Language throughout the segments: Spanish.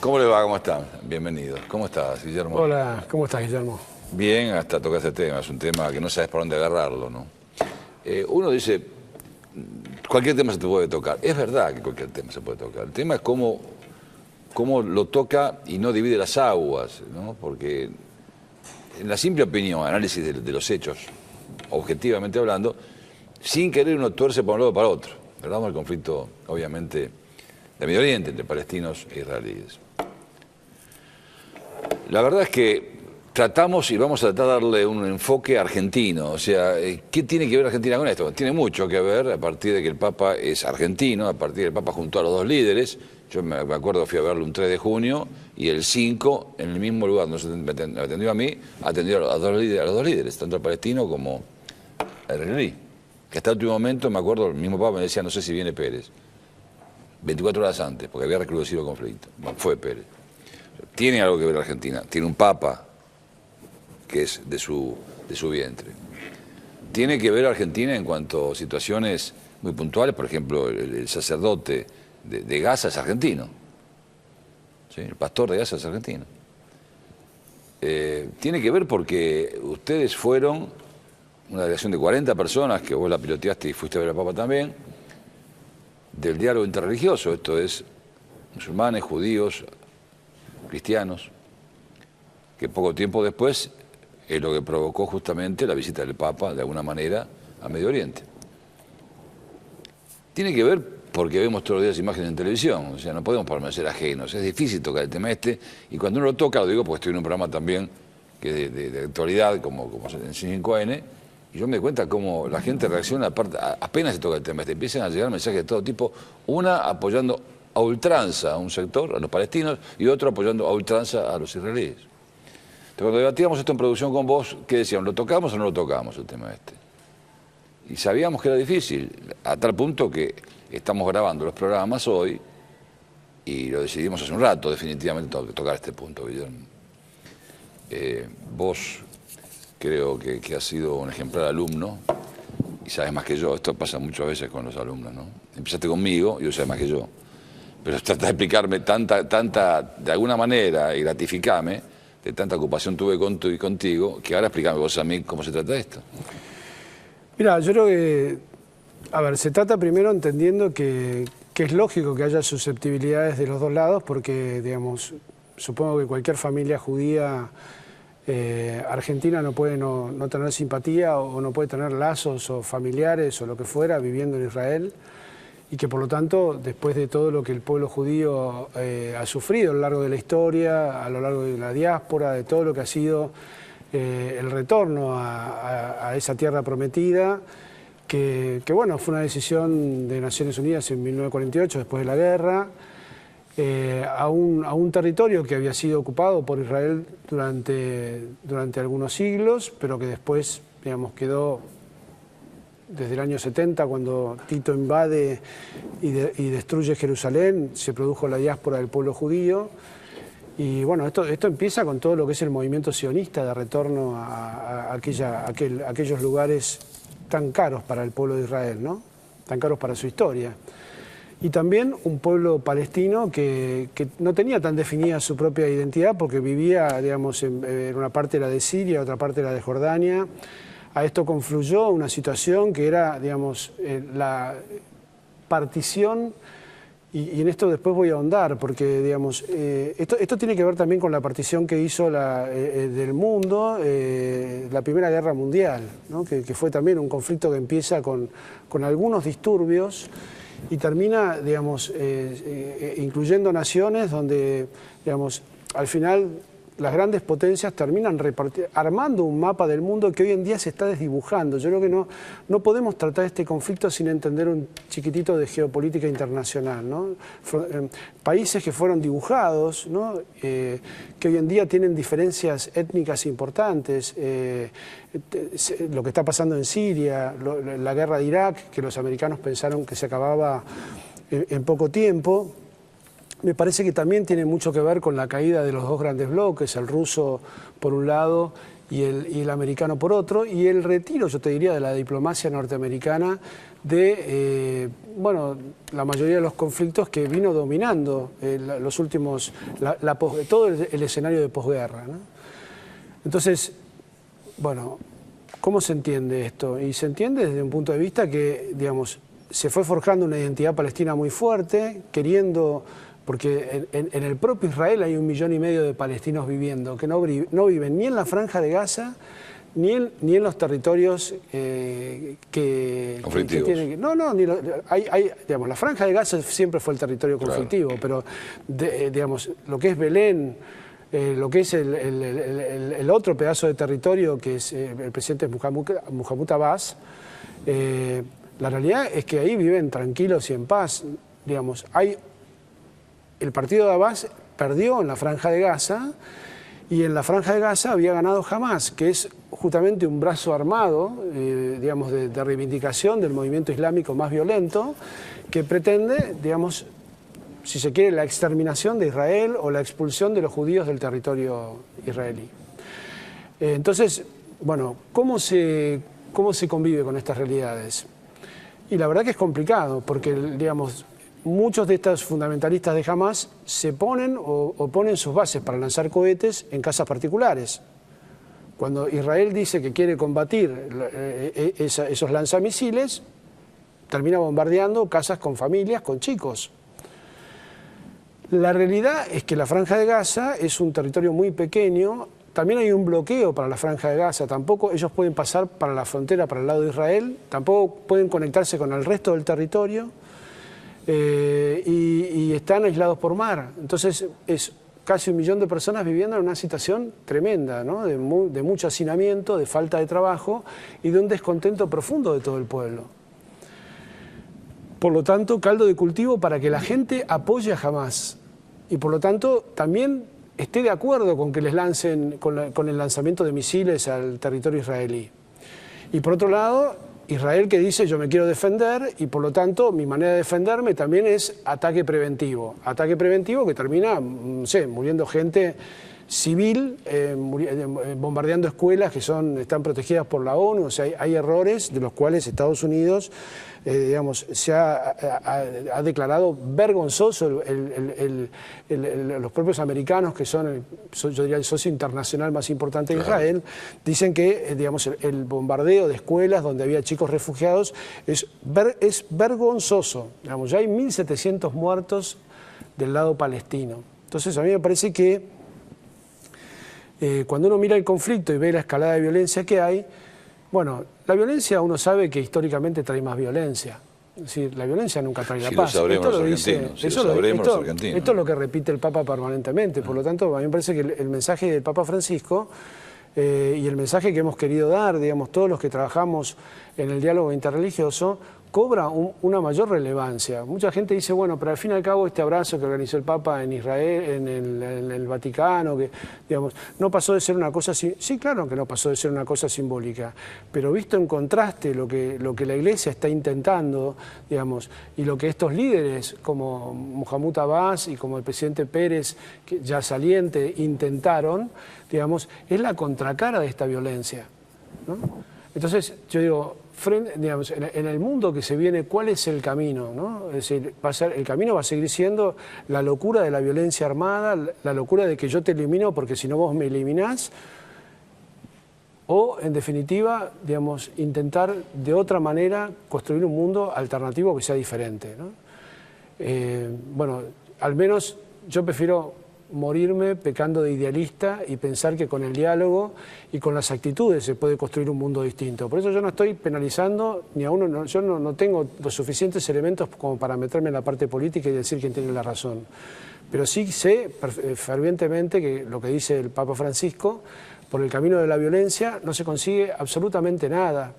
¿Cómo le va? ¿Cómo están? Bienvenidos. ¿Cómo estás, Guillermo? Hola, ¿cómo estás, Guillermo? Bien, hasta tocar este tema. Es un tema que no sabes por dónde agarrarlo, ¿no? Uno dice, cualquier tema se te puede tocar. Es verdad que cualquier tema se puede tocar. El tema es cómo lo toca y no divide las aguas, ¿no? Porque en la simple opinión, análisis de los hechos, objetivamente hablando, sin querer uno tuerce para un lado o para otro. Hablamos del conflicto, obviamente, de Medio Oriente, entre palestinos e israelíes. La verdad es que tratamos y vamos a tratar de darle un enfoque argentino. O sea, ¿qué tiene que ver Argentina con esto? Tiene mucho que ver a partir de que el Papa es argentino, a partir del Papa juntó a los dos líderes. Yo me acuerdo, fui a verlo un 3 de junio y el 5, en el mismo lugar donde me atendió a mí, atendió a los dos líderes, tanto al palestino como al israelí. Que hasta el último momento, me acuerdo, el mismo Papa me decía, no sé si viene Pérez. 24 horas antes, porque había recrudecido el conflicto. Bueno, fue Pérez. Tiene algo que ver Argentina. Tiene un Papa que es de su vientre. Tiene que ver Argentina en cuanto a situaciones muy puntuales. Por ejemplo, el sacerdote de Gaza es argentino. ¿Sí? El pastor de Gaza es argentino. Tiene que ver porque ustedes fueron una delegación de 40 personas, que vos la piloteaste y fuiste a ver al Papa también, del diálogo interreligioso. Esto es musulmanes, judíos, cristianos, que poco tiempo después es lo que provocó justamente la visita del Papa, de alguna manera, a Medio Oriente. Tiene que ver porque vemos todos los días imágenes en televisión, o sea, no podemos permanecer ajenos, es difícil tocar el tema este, y cuando uno lo toca, lo digo porque estoy en un programa también que es de actualidad, como en 5N, y yo me doy cuenta cómo la gente reacciona, apenas se toca el tema este, empiezan a llegar mensajes de todo tipo, una apoyando a ultranza a un sector, a los palestinos, y otro apoyando a ultranza a los israelíes. Entonces, cuando debatíamos esto en producción con vos, ¿qué decían? ¿Lo tocamos o no lo tocamos el tema este? Y sabíamos que era difícil, a tal punto que estamos grabando los programas hoy y lo decidimos hace un rato, definitivamente, tocar este punto, Guillermo. Vos creo que has sido un ejemplar alumno y sabes más que yo. Esto pasa muchas veces con los alumnos, ¿no? Empezaste conmigo y vos sabés más que yo. Pero trata de explicarme de alguna manera, y gratificame, de tanta ocupación tuve contigo, que ahora explícame vos a mí cómo se trata esto. Mira, yo creo que, a ver, se trata primero entendiendo que es lógico que haya susceptibilidades de los dos lados, porque, digamos, supongo que cualquier familia judía argentina no puede no tener simpatía o no puede tener lazos o familiares o lo que fuera viviendo en Israel, y que por lo tanto, después de todo lo que el pueblo judío ha sufrido a lo largo de la historia, a lo largo de la diáspora, de todo lo que ha sido el retorno a esa tierra prometida, que bueno, fue una decisión de Naciones Unidas en 1948, después de la guerra, a un territorio que había sido ocupado por Israel durante algunos siglos, pero que después, digamos, quedó desde el año 70, cuando Tito invade y destruye Jerusalén, se produjo la diáspora del pueblo judío. Y bueno, esto empieza con todo lo que es el movimiento sionista de retorno a aquellos lugares tan caros para el pueblo de Israel, ¿no? Tan caros para su historia. Y también un pueblo palestino que no tenía tan definida su propia identidad, porque vivía, digamos, en una parte era de Siria, otra parte era de Jordania. A esto confluyó una situación que era, digamos, la partición, y en esto después voy a ahondar, porque, digamos, esto tiene que ver también con la partición que hizo del mundo, la Primera Guerra Mundial, ¿no? que fue también un conflicto que empieza con algunos disturbios y termina, digamos, incluyendo naciones donde, digamos, al final las grandes potencias terminan armando un mapa del mundo que hoy en día se está desdibujando. Yo creo que no podemos tratar este conflicto sin entender un chiquitito de geopolítica internacional, ¿no? Países que fueron dibujados, ¿no? Que hoy en día tienen diferencias étnicas importantes, lo que está pasando en Siria, la guerra de Irak, que los americanos pensaron que se acababa en poco tiempo. Me parece que también tiene mucho que ver con la caída de los dos grandes bloques, el ruso por un lado y el americano por otro, y el retiro, yo te diría, de la diplomacia norteamericana de, bueno, la mayoría de los conflictos que vino dominando los últimos, todo el escenario de posguerra, ¿no? Entonces, bueno, ¿cómo se entiende esto? Y se entiende desde un punto de vista que, digamos, se fue forjando una identidad palestina muy fuerte, queriendo, porque en el propio Israel hay 1,5 millones de palestinos viviendo, que no viven ni en la Franja de Gaza, ni en los territorios conflictivos. tienen. Digamos, la Franja de Gaza siempre fue el territorio conflictivo, claro. Pero digamos, lo que es Belén, lo que es el otro pedazo de territorio que es el presidente Mahmoud Abbas, la realidad es que ahí viven tranquilos y en paz. Digamos, el partido de Abbas perdió en la Franja de Gaza, y en la Franja de Gaza había ganado Hamás, que es justamente un brazo armado, digamos, de reivindicación del movimiento islámico más violento, que pretende, digamos, si se quiere, la exterminación de Israel o la expulsión de los judíos del territorio israelí. Entonces, bueno, ¿cómo se convive con estas realidades? Y la verdad que es complicado, porque, digamos, muchos de estos fundamentalistas de Hamás se ponen o ponen sus bases para lanzar cohetes en casas particulares. Cuando Israel dice que quiere combatir esos lanzamisiles, termina bombardeando casas con familias, con chicos. La realidad es que la Franja de Gaza es un territorio muy pequeño. También hay un bloqueo para la Franja de Gaza. Tampoco ellos pueden pasar para la frontera, para el lado de Israel. Tampoco pueden conectarse con el resto del territorio. Y están aislados por mar. Entonces es casi 1 millón de personas viviendo en una situación tremenda, ¿no? de mucho hacinamiento, de falta de trabajo y de un descontento profundo de todo el pueblo. Por lo tanto, caldo de cultivo para que la gente apoye a Hamás y por lo tanto también esté de acuerdo con que les lancen con el lanzamiento de misiles al territorio israelí. Y por otro lado, Israel que dice yo me quiero defender y por lo tanto mi manera de defenderme también es ataque preventivo. Ataque preventivo que termina, no sé, muriendo gente civil, bombardeando escuelas que están protegidas por la ONU. O sea, hay errores de los cuales Estados Unidos, digamos, se ha declarado vergonzoso. Los propios americanos, que son, yo diría, el socio internacional más importante de Israel, dicen que, digamos, el bombardeo de escuelas donde había chicos refugiados es vergonzoso. Digamos, ya hay 1.700 muertos del lado palestino. Entonces, a mí me parece que cuando uno mira el conflicto y ve la escalada de violencia que hay, bueno, la violencia uno sabe que históricamente trae más violencia. Es decir, la violencia nunca trae la paz. Esto es lo que repite el Papa permanentemente. Por lo tanto, a mí me parece que el mensaje del Papa Francisco y el mensaje que hemos querido dar, digamos, todos los que trabajamos en el diálogo interreligioso, cobra una mayor relevancia. Mucha gente dice, bueno, pero al fin y al cabo este abrazo que organizó el Papa en Israel, en el Vaticano, que, digamos, no pasó de ser una cosa... Sí, claro que no pasó de ser una cosa simbólica, pero visto en contraste lo que la Iglesia está intentando, digamos, y lo que estos líderes como Mahmoud Abbas y como el presidente Pérez, que ya saliente, intentaron, digamos, es la contracara de esta violencia, ¿no? Entonces, yo digo, digamos, en el mundo que se viene, ¿cuál es el camino, ¿no? Es decir, el camino va a seguir siendo la locura de la violencia armada, la locura de que yo te elimino porque si no vos me eliminás, o, en definitiva, digamos, intentar de otra manera construir un mundo alternativo que sea diferente, ¿no? Bueno, al menos yo prefiero morirme pecando de idealista y pensar que con el diálogo y con las actitudes se puede construir un mundo distinto. Por eso yo no estoy penalizando ni a uno, yo no tengo los suficientes elementos como para meterme en la parte política y decir quién tiene la razón. Pero sí sé fervientemente que lo que dice el Papa Francisco, por el camino de la violencia no se consigue absolutamente nada.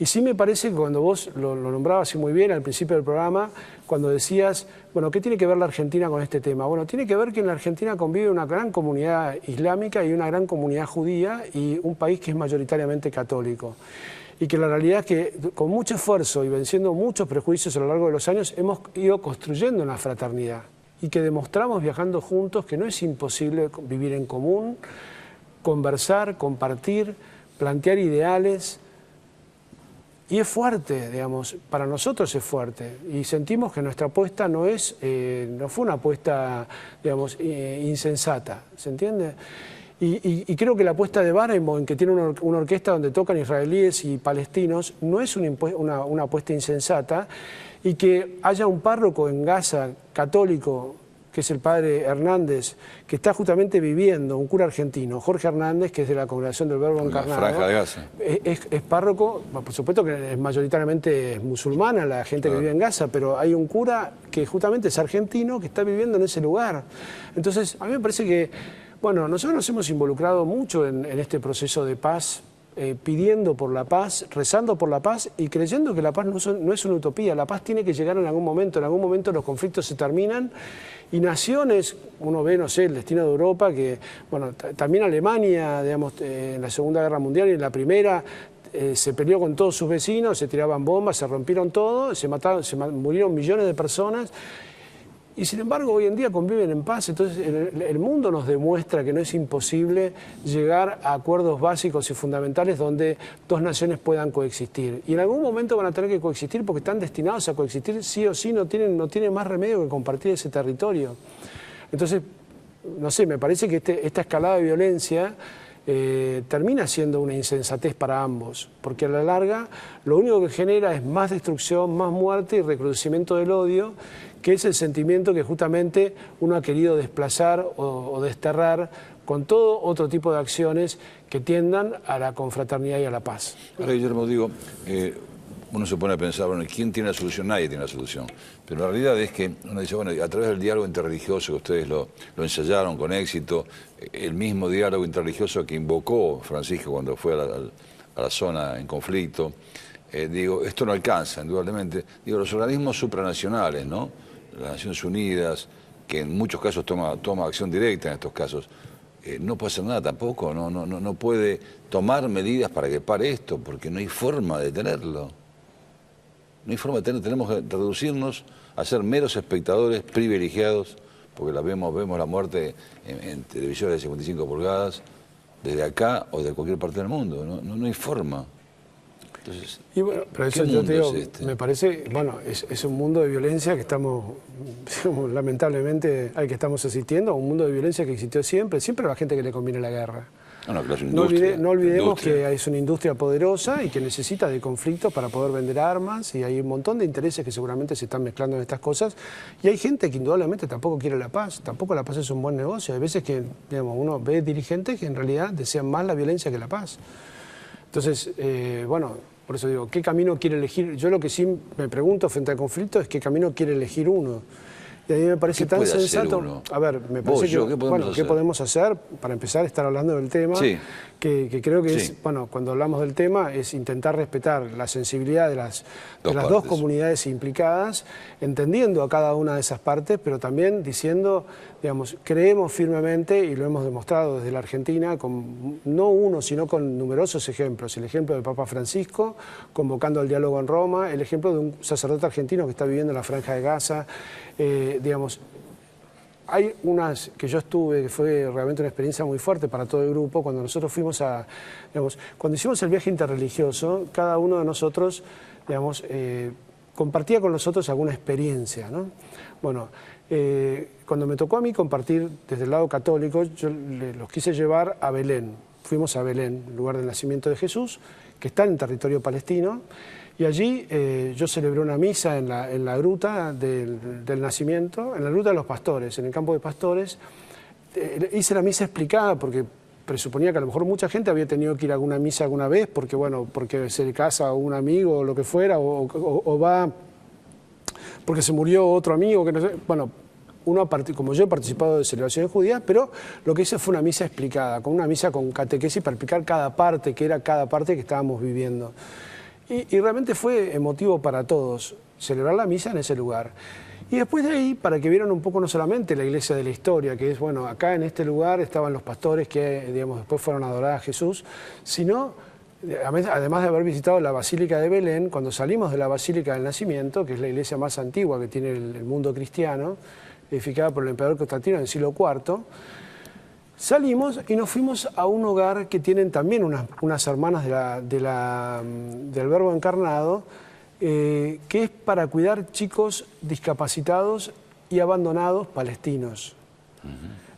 Y sí me parece que cuando vos lo nombrabas muy bien al principio del programa, cuando decías, bueno, ¿qué tiene que ver la Argentina con este tema? Bueno, tiene que ver que en la Argentina convive una gran comunidad islámica y una gran comunidad judía y un país que es mayoritariamente católico. Y que la realidad es que con mucho esfuerzo y venciendo muchos prejuicios a lo largo de los años hemos ido construyendo una fraternidad y que demostramos viajando juntos que no es imposible vivir en común, conversar, compartir, plantear ideales. Y es fuerte, digamos, para nosotros es fuerte. Y sentimos que nuestra apuesta no fue una apuesta, digamos, insensata, ¿se entiende? Y creo que la apuesta de Barenboim, que tiene una orquesta donde tocan israelíes y palestinos, no es una apuesta insensata, y que haya un párroco en Gaza, católico, que es el padre Hernández, que está justamente viviendo, un cura argentino, Jorge Hernández, que es de la Congregación del Verbo Encarnado. Franja de Gaza. Es párroco, por supuesto que es mayoritariamente musulmana la gente que vive en Gaza, pero hay un cura que justamente es argentino, que está viviendo en ese lugar. Entonces, a mí me parece que, bueno, nosotros nos hemos involucrado mucho en este proceso de paz, pidiendo por la paz, rezando por la paz y creyendo que la paz no es una utopía. La paz tiene que llegar en algún momento los conflictos se terminan y naciones, uno ve, no sé, el destino de Europa, que, bueno, también Alemania, digamos, en la Segunda Guerra Mundial y en la Primera, se peleó con todos sus vecinos, se tiraban bombas, se rompieron todo, murieron millones de personas. Y sin embargo, hoy en día conviven en paz. Entonces, el mundo nos demuestra que no es imposible llegar a acuerdos básicos y fundamentales donde dos naciones puedan coexistir. Y en algún momento van a tener que coexistir porque están destinados a coexistir sí o sí, no tienen más remedio que compartir ese territorio. Entonces, no sé, me parece que esta escalada de violencia termina siendo una insensatez para ambos, porque a la larga lo único que genera es más destrucción, más muerte y recrudecimiento del odio, que es el sentimiento que justamente uno ha querido desplazar o desterrar con todo otro tipo de acciones que tiendan a la confraternidad y a la paz. Ahora, Guillermo, digo, uno se pone a pensar, bueno, ¿quién tiene la solución? Nadie tiene la solución. Pero la realidad es que uno dice, bueno, a través del diálogo interreligioso, que ustedes lo ensayaron con éxito, el mismo diálogo interreligioso que invocó Francisco cuando fue a la zona en conflicto, digo, esto no alcanza, indudablemente. Digo, los organismos supranacionales, ¿no? Las Naciones Unidas, que en muchos casos toma acción directa en estos casos, no puede hacer nada tampoco, no puede tomar medidas para que pare esto, porque no hay forma de detenerlo. No hay forma de detenerlo, tenemos que reducirnos a ser meros espectadores privilegiados, porque vemos la muerte en televisores de 55 pulgadas, desde acá o de cualquier parte del mundo, no hay forma. Entonces, y bueno, pero eso yo te digo, me parece, bueno, es un mundo de violencia que estamos, digamos, lamentablemente, al que estamos asistiendo, a un mundo de violencia que existió siempre a la gente que le conviene la guerra. No olvidemos que es una industria poderosa y que necesita de conflictos para poder vender armas, y hay un montón de intereses que seguramente se están mezclando en estas cosas, y hay gente que indudablemente tampoco quiere la paz, tampoco la paz es un buen negocio. Hay veces que, digamos, uno ve dirigentes que en realidad desean más la violencia que la paz. Entonces, bueno, por eso digo, ¿qué camino quiere elegir? Yo lo que sí me pregunto frente al conflicto es qué camino quiere elegir uno. Y a mí me parece tan sensato. A ver, me parece que, ¿qué podemos hacer? Para empezar, estar hablando del tema, sí, que creo que es, bueno, cuando hablamos del tema, es intentar respetar la sensibilidad de las dos comunidades implicadas, entendiendo a cada una de esas partes, pero también diciendo, digamos, creemos firmemente, y lo hemos demostrado desde la Argentina, con no uno, sino con numerosos ejemplos. El ejemplo del Papa Francisco, convocando al diálogo en Roma, el ejemplo de un sacerdote argentino que está viviendo en la Franja de Gaza. Digamos, hay unas que yo estuve, que fue realmente una experiencia muy fuerte para todo el grupo, cuando nosotros fuimos cuando hicimos el viaje interreligioso, cada uno de nosotros, digamos, compartía con nosotros alguna experiencia, ¿no? Bueno, cuando me tocó a mí compartir desde el lado católico, yo los quise llevar a Belén. Fuimos a Belén, lugar del nacimiento de Jesús, que está en territorio palestino. Y allí yo celebré una misa en la gruta del nacimiento, en la gruta de los pastores, en el campo de pastores. Hice la misa explicada porque presuponía que a lo mejor mucha gente había tenido que ir a alguna misa alguna vez porque, bueno, porque se le casa un amigo o lo que fuera, o va porque se murió otro amigo, que no sé. Bueno, como yo he participado de celebraciones judías, pero lo que hice fue una misa explicada, con una misa con catequesis para explicar cada parte, que era cada parte que estábamos viviendo. Y realmente fue emotivo para todos celebrar la misa en ese lugar. Y después de ahí, para que vieran un poco no solamente la iglesia de la historia, que es, bueno, acá en este lugar estaban los pastores que, digamos, después fueron a adorar a Jesús, sino, además de haber visitado la Basílica de Belén, cuando salimos de la Basílica del Nacimiento, que es la iglesia más antigua que tiene el mundo cristiano, edificada por el emperador Constantino en el siglo IV, Salimos y nos fuimos a un hogar que tienen también unas hermanas del Verbo Encarnado, que es para cuidar chicos discapacitados y abandonados palestinos.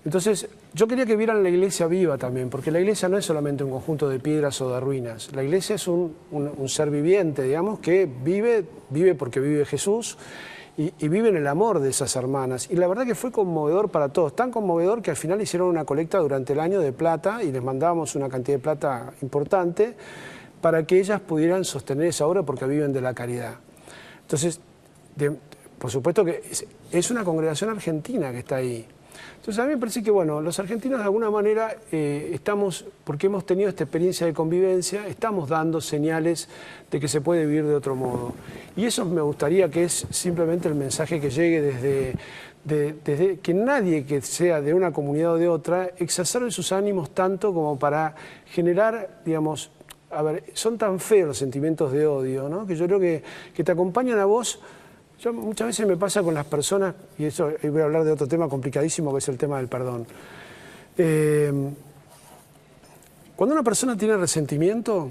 Entonces, yo quería que vieran la iglesia viva también, porque la iglesia no es solamente un conjunto de piedras o de ruinas. La iglesia es un ser viviente, digamos, que vive porque vive Jesús y vive en el amor de esas hermanas. Y la verdad que fue conmovedor para todos, tan conmovedor que al final hicieron una colecta durante el año de plata y les mandábamos una cantidad de plata importante para que ellas pudieran sostener esa obra porque viven de la caridad. Entonces, por supuesto que es una congregación argentina que está ahí. Entonces a mí me parece que, bueno, los argentinos de alguna manera estamos, porque hemos tenido esta experiencia de convivencia, estamos dando señales de que se puede vivir de otro modo. Y eso me gustaría que es simplemente el mensaje que llegue desde que nadie que sea de una comunidad o de otra exacerbe sus ánimos tanto como para generar, digamos, a ver, son tan feos los sentimientos de odio, ¿no? Que yo creo que te acompañan a vos. Yo, muchas veces me pasa con las personas, y eso voy a hablar de otro tema complicadísimo que es el tema del perdón. Cuando una persona tiene resentimiento,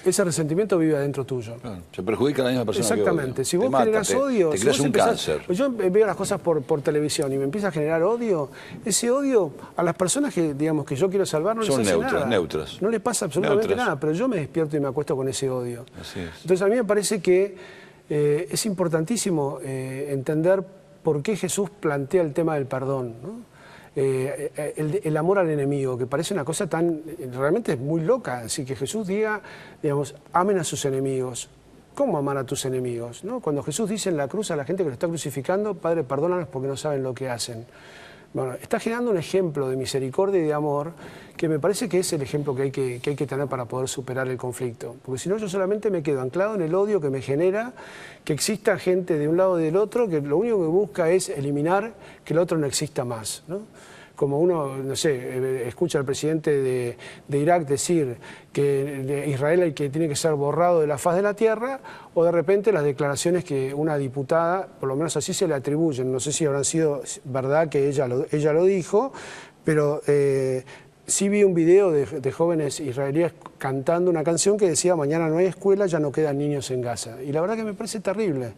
ese resentimiento vive adentro tuyo. Claro, se perjudica a la misma persona. Exactamente. Que Si vos generás odio, te si creas vos un cáncer. Yo veo las cosas por televisión y me empieza a generar odio, ese odio a las personas que, digamos, que yo quiero salvar no les hace nada. Neutras. No les pasa absolutamente nada, pero yo me despierto y me acuesto con ese odio. Así es. Entonces a mí me parece que es importantísimo entender por qué Jesús plantea el tema del perdón, ¿no? El amor al enemigo, que parece una cosa tan, realmente es muy loca, así que Jesús diga, digamos, amen a sus enemigos. ¿Cómo amar a tus enemigos? ¿No? Cuando Jesús dice en la cruz a la gente que lo está crucificando, Padre, perdónalos porque no saben lo que hacen. Bueno, está generando un ejemplo de misericordia y de amor que me parece que es el ejemplo que hay que tener para poder superar el conflicto. Porque si no, yo solamente me quedo anclado en el odio que me genera, que exista gente de un lado y del otro, que lo único que busca es eliminar que el otro no exista más, ¿no? Como uno, no sé, escucha al presidente de Irak decir que Israel que tiene que ser borrado de la faz de la tierra, o de repente las declaraciones que una diputada, por lo menos así se le atribuyen, no sé si habrán sido verdad que ella lo dijo, pero sí vi un video de jóvenes israelíes cantando una canción que decía mañana no hay escuela, ya no quedan niños en Gaza. Y la verdad que me parece terrible,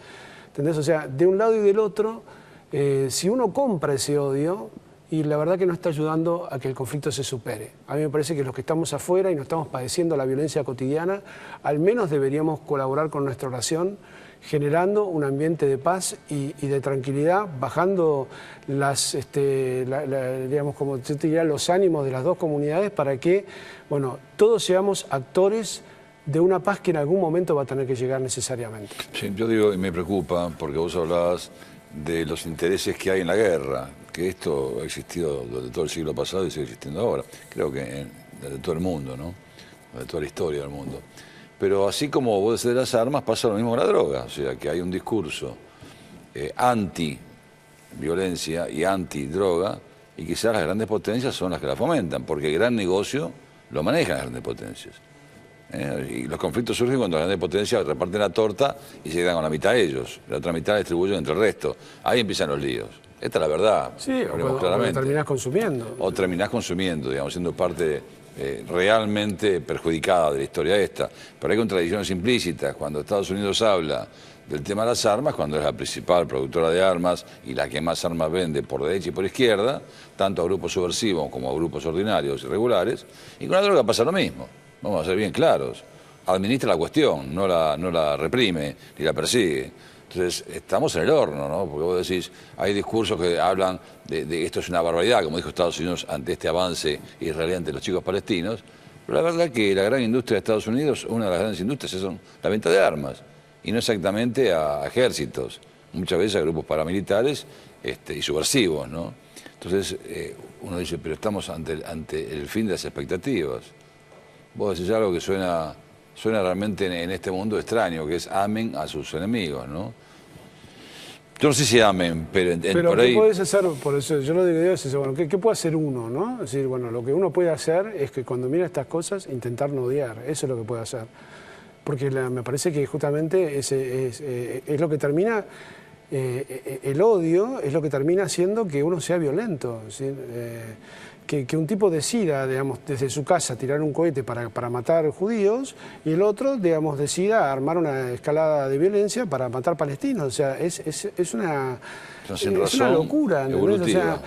¿entendés? O sea, de un lado y del otro, si uno compra ese odio, y la verdad que no está ayudando a que el conflicto se supere. A mí me parece que los que estamos afuera y no estamos padeciendo la violencia cotidiana, al menos deberíamos colaborar con nuestra oración, generando un ambiente de paz y de tranquilidad, bajando digamos, como yo te diría, los ánimos de las dos comunidades para que, bueno, todos seamos actores de una paz que en algún momento va a tener que llegar necesariamente. Sí, yo digo, y me preocupa, porque vos hablabas de los intereses que hay en la guerra, que esto ha existido desde todo el siglo pasado y sigue existiendo ahora, creo que desde todo el mundo, ¿no? Desde toda la historia del mundo. Pero así como vos decís de las armas, pasa lo mismo con la droga, o sea, que hay un discurso anti-violencia y anti-droga, y quizás las grandes potencias son las que la fomentan, porque el gran negocio lo manejan las grandes potencias. Y los conflictos surgen cuando las grandes potencias reparten la torta y se quedan con la mitad ellos, la otra mitad la distribuyen entre el resto. Ahí empiezan los líos. Esta es la verdad. Sí, o terminás consumiendo. O terminás consumiendo, digamos, siendo parte realmente perjudicada de la historia esta. Pero hay contradicciones implícitas. Cuando Estados Unidos habla del tema de las armas, cuando es la principal productora de armas y la que más armas vende por derecha y por izquierda, tanto a grupos subversivos como a grupos ordinarios y regulares, y con la droga pasa lo mismo. Vamos a ser bien claros. Administra la cuestión, no la reprime ni la persigue. Entonces, estamos en el horno, ¿no? Porque vos decís, hay discursos que hablan de esto es una barbaridad, como dijo Estados Unidos ante este avance israelí ante los chicos palestinos, pero la verdad es que la gran industria de Estados Unidos, una de las grandes industrias, es la venta de armas, y no exactamente a ejércitos, muchas veces a grupos paramilitares y subversivos, ¿no? Entonces, uno dice, pero estamos ante el fin de las expectativas. Vos decís algo que suena realmente en este mundo extraño, que es amen a sus enemigos, ¿no? Yo no sé si amen, pero por ahí... ¿qué puedes hacer? Por eso yo lo digo, es bueno, ¿qué puede hacer uno, no? Es decir, bueno, lo que uno puede hacer es que cuando mira estas cosas, intentar no odiar, eso es lo que puede hacer. Porque me parece que justamente es lo que termina... el odio es lo que termina haciendo que uno sea violento. ¿Sí? que un tipo decida, digamos, desde su casa tirar un cohete para matar judíos y el otro, digamos, decida armar una escalada de violencia para matar palestinos. O sea, es una locura, ¿entendés? O sea,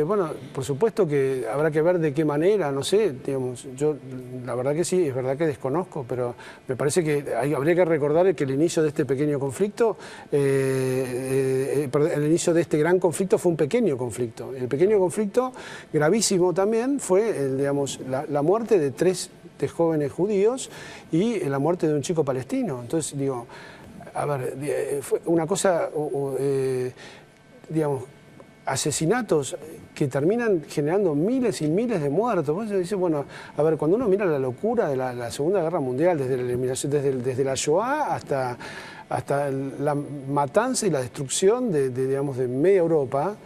bueno, por supuesto que habrá que ver de qué manera, no sé, digamos, yo la verdad que sí, es verdad que desconozco, pero me parece que habría que recordar que el inicio de este pequeño conflicto, el inicio de este gran conflicto fue un pequeño conflicto. El pequeño conflicto, gravísimo también, fue, digamos, la muerte de 3 jóvenes judíos y la muerte de un chico palestino. Entonces, digo, a ver, fue una cosa, digamos, asesinatos que terminan generando miles y miles de muertos. Vos dices, bueno, a ver, cuando uno mira la locura de la Segunda Guerra Mundial, desde la eliminación, desde la Shoah hasta la matanza y la destrucción digamos, de media Europa,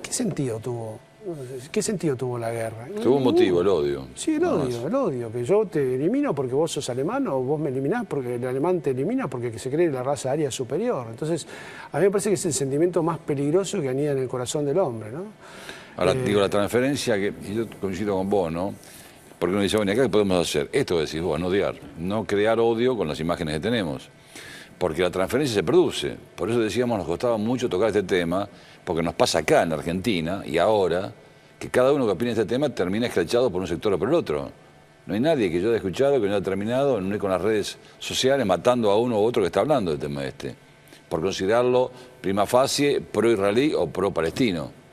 ¿qué sentido tuvo? ¿Qué sentido tuvo la guerra? Tuvo un motivo, el odio. Sí, el odio, que yo te elimino porque vos sos alemán o vos me eliminás porque el alemán te elimina porque se cree la raza aria superior. Entonces, a mí me parece que es el sentimiento más peligroso que anida en el corazón del hombre, ¿no? Ahora, digo, la transferencia, y yo coincido con vos, ¿no? Porque uno dice, bueno, ¿acá qué podemos hacer? Esto decís vos, no odiar, no crear odio con las imágenes que tenemos. Porque la transferencia se produce. Por eso decíamos, nos costaba mucho tocar este tema, porque nos pasa acá en Argentina y ahora, que cada uno que opina este tema termina escrachado por un sector o por el otro. No hay nadie que yo haya escuchado que no haya terminado en con las redes sociales matando a uno u otro que está hablando del tema este, por considerarlo prima facie pro-israelí o pro-palestino.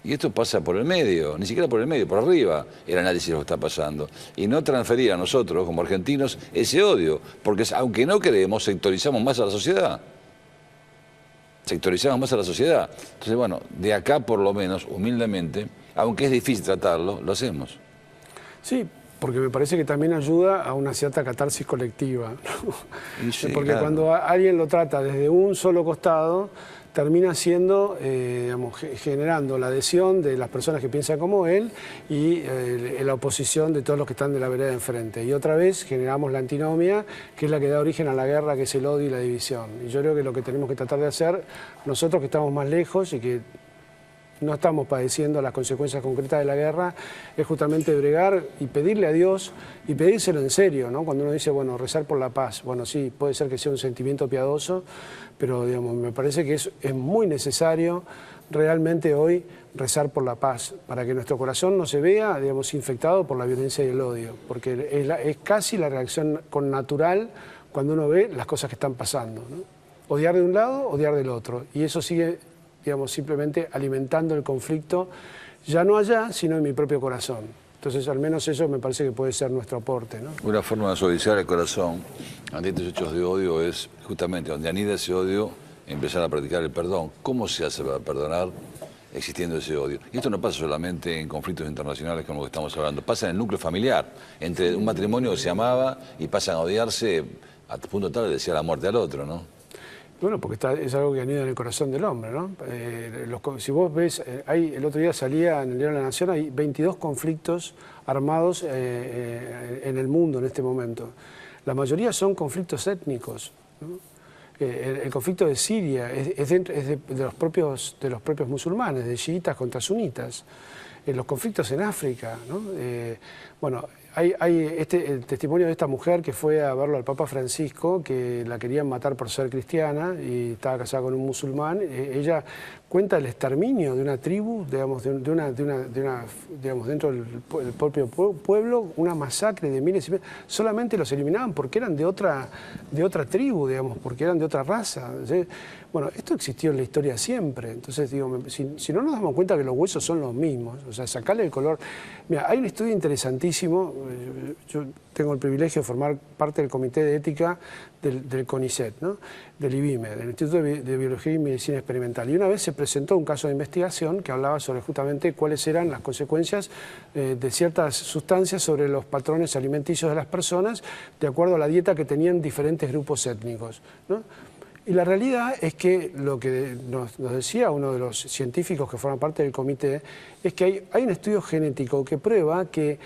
Y esto pasa por el medio, ni siquiera por el medio, por arriba el análisis de lo que está pasando. Y no transferir a nosotros, como argentinos, ese odio, porque aunque no queremos, sectorizamos más a la sociedad. Sectorizamos más a la sociedad. Entonces, bueno, de acá por lo menos, humildemente, aunque es difícil tratarlo, lo hacemos. Sí, porque me parece que también ayuda a una cierta catarsis colectiva, ¿no? Sí, porque claro. cuando alguien lo trata desde un solo costado, termina siendo, digamos, generando la adhesión de las personas que piensan como él y la oposición de todos los que están de la vereda de enfrente. Y otra vez generamos la antinomia, que es la que da origen a la guerra, que es el odio y la división. Y yo creo que lo que tenemos que tratar de hacer, nosotros que estamos más lejos y que no estamos padeciendo las consecuencias concretas de la guerra, es justamente bregar y pedirle a Dios y pedírselo en serio, ¿no? Cuando uno dice, bueno, rezar por la paz, bueno, sí, puede ser que sea un sentimiento piadoso, pero digamos, me parece que es muy necesario realmente hoy rezar por la paz, para que nuestro corazón no se vea, digamos, infectado por la violencia y el odio, porque es casi la reacción natural cuando uno ve las cosas que están pasando, ¿no? Odiar de un lado, odiar del otro, y eso sigue, digamos, simplemente alimentando el conflicto, ya no allá, sino en mi propio corazón. Entonces, al menos eso me parece que puede ser nuestro aporte, ¿no? Una forma de suavizar el corazón ante estos hechos de odio es justamente donde anida ese odio, empezar a practicar el perdón. ¿Cómo se hace para perdonar existiendo ese odio? Y esto no pasa solamente en conflictos internacionales como que estamos hablando, pasa en el núcleo familiar, entre un matrimonio que se amaba y pasan a odiarse a punto tal de desear la muerte al otro, ¿no? Bueno, porque es algo que anida en el corazón del hombre, ¿no? Si vos ves, el otro día salía en el Diario de la Nación, hay 22 conflictos armados en el mundo en este momento. La mayoría son conflictos étnicos, ¿no? El conflicto de Siria es de los propios musulmanes, de chiitas contra sunitas. Los conflictos en África, ¿no? Bueno, hay el testimonio de esta mujer que fue a verlo al Papa Francisco, que la querían matar por ser cristiana y estaba casada con un musulmán. Ella cuenta el exterminio de una tribu, digamos, digamos, dentro del propio pueblo, una masacre de miles y miles. Solamente los eliminaban porque eran de otra tribu, digamos, porque eran de otra raza. Bueno, esto existió en la historia siempre. Entonces, digo, si no nos damos cuenta que los huesos son los mismos, o sea, sacarle el color. Mira, hay un estudio interesantísimo. Yo tengo el privilegio de formar parte del Comité de Ética del CONICET, ¿no? Del IBIME, del Instituto de Biología y Medicina Experimental. Y una vez se presentó un caso de investigación que hablaba sobre justamente cuáles eran las consecuencias de ciertas sustancias sobre los patrones alimenticios de las personas de acuerdo a la dieta que tenían diferentes grupos étnicos, ¿no? Y la realidad es que lo que nos decía uno de los científicos que forman parte del comité es que hay un estudio genético que prueba que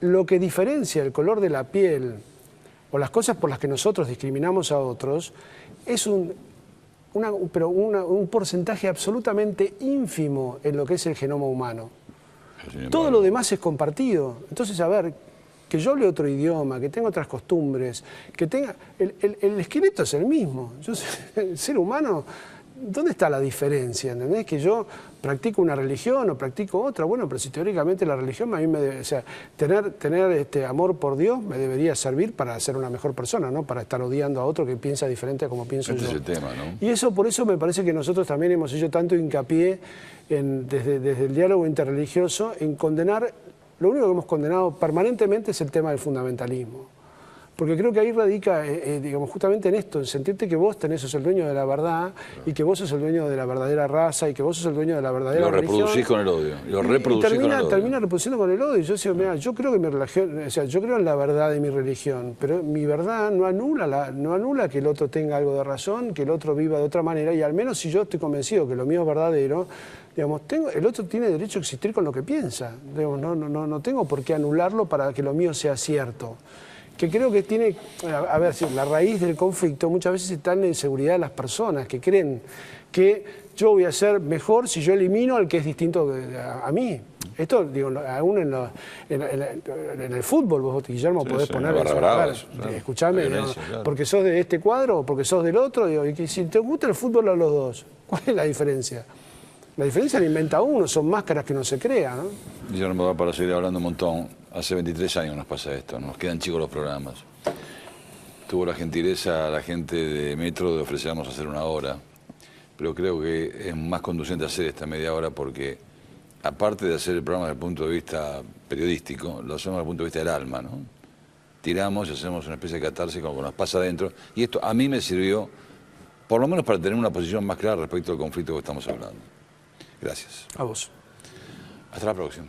lo que diferencia el color de la piel o las cosas por las que nosotros discriminamos a otros es un porcentaje absolutamente ínfimo en lo que es el genoma humano. Todo lo demás es compartido. Entonces, a ver, que yo hable otro idioma, que tenga otras costumbres, que tenga... El esqueleto es el mismo. El ser humano, ¿dónde está la diferencia? ¿Entendés? Que yo practico una religión o practico otra. Bueno, pero si teóricamente la religión a mí me debe... O sea, tener amor por Dios me debería servir para ser una mejor persona, ¿no? Para estar odiando a otro que piensa diferente a como pienso yo. Este es el tema, ¿no? Y por eso me parece que nosotros también hemos hecho tanto hincapié desde el diálogo interreligioso en condenar. Lo único que hemos condenado permanentemente es el tema del fundamentalismo. Porque creo que ahí radica, digamos, justamente en esto, en sentirte que vos sos el dueño de la verdad y que vos sos el dueño de la verdadera raza y que vos sos el dueño de la verdadera religión. Lo reproducís con el odio. Lo reproducís con el odio. Termina reproduciendo con el odio. Yo digo, mira, yo creo que mi religión, o sea, yo creo en la verdad de mi religión, pero mi verdad no anula que el otro tenga algo de razón, que el otro viva de otra manera, y al menos si yo estoy convencido que lo mío es verdadero, digamos, el otro tiene derecho a existir con lo que piensa. Digamos, no tengo por qué anularlo para que lo mío sea cierto. Que creo que tiene, a ver, la raíz del conflicto muchas veces está en la inseguridad de las personas, que creen que yo voy a ser mejor si yo elimino al que es distinto a mí. Esto, digo, aún en el fútbol, vos, Guillermo, podés poner eso. Escuchame, claro. Porque sos de este cuadro o porque sos del otro, digo, y que si te gusta el fútbol a los dos, ¿cuál es la diferencia? La diferencia la inventa uno, son máscaras que uno se crea, ¿no? Guillermo, va para seguir hablando un montón. Hace 23 años nos pasa esto, nos quedan chicos los programas. Tuvo la gentileza la gente de Metro de ofrecernos hacer 1 hora, pero creo que es más conducente hacer esta media hora porque, aparte de hacer el programa desde el punto de vista periodístico, lo hacemos desde el punto de vista del alma, ¿no? Tiramos y hacemos una especie de catarsis con lo que nos pasa adentro, y esto a mí me sirvió, por lo menos para tener una posición más clara respecto al conflicto que estamos hablando. Gracias. A vos. Hasta la próxima.